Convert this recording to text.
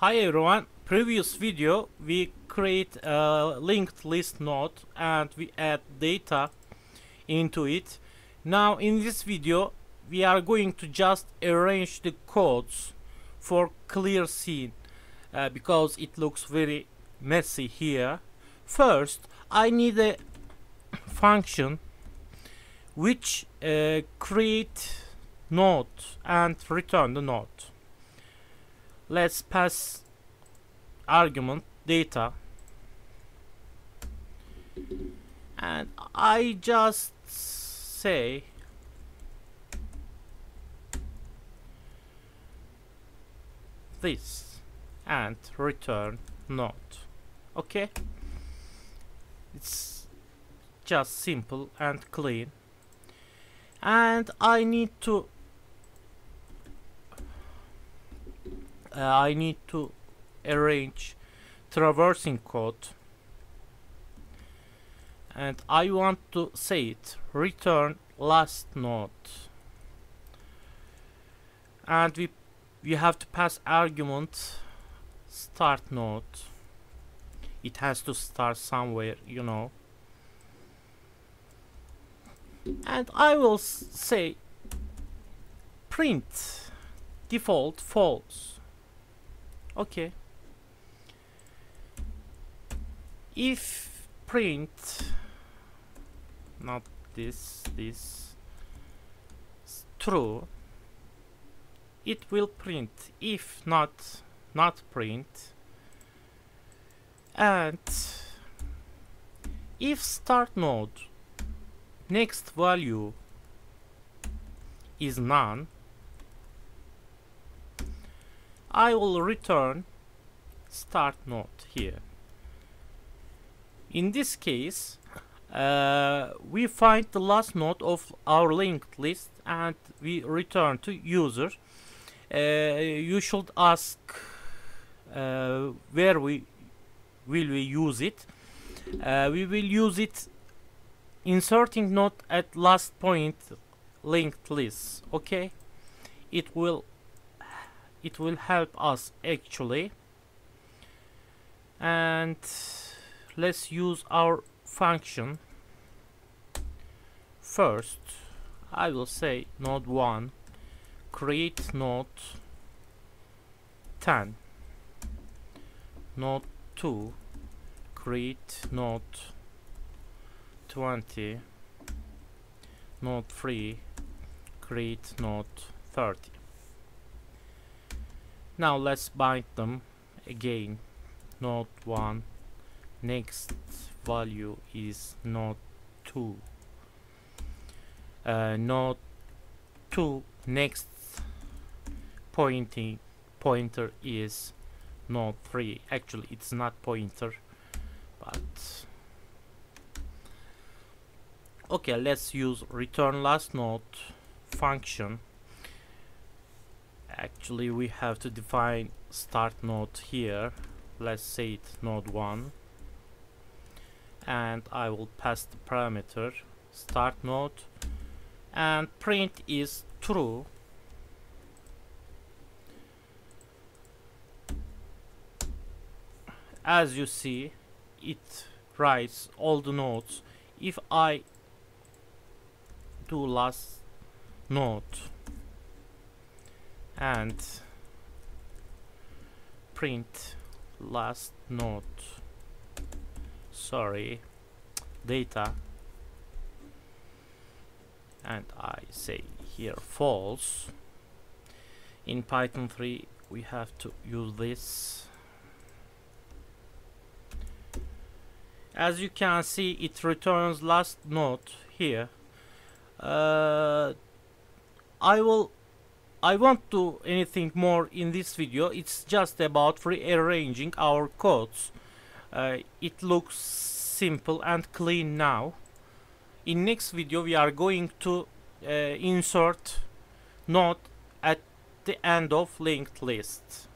Hi everyone, previous video we create a linked list node and we add data into it. Now in this video we are going to just arrange the codes for clear scene because it looks very messy here. First I need a function which create node and return the node. Let's pass argument data and I just say this and return node. Okay, it's just simple and clean, and I need to arrange traversing code, and I want to say it return last node, and we have to pass argument start node. It has to start somewhere, you know, and I will say print default false. Okay, if print not this is true, it will print. If not print. And if start node next value is none, I will return start node here. In this case we find the last node of our linked list and we return to user. You should ask where will we use it. We will use it inserting node at last point linked list. Okay, it will help us actually. And let's use our function. First I will say node 1 create node 10, node 2 create node 20, node 3 create node 30. Now let's bind them again. Node 1 next value is node 2, node 2 next pointer is node 3. Actually it's not pointer, but okay, let's use return last node function. Actually we have to define start node here. Let's say it node 1, and I will pass the parameter start node and print is true. As you see, it writes all the nodes. If I do last node and print last node, sorry, data, and I say here false. In Python 3 we have to use this. As you can see, it returns last node here. I won't do anything more in this video. It's just about rearranging our codes. It looks simple and clean now. In next video we are going to insert node at the end of linked list.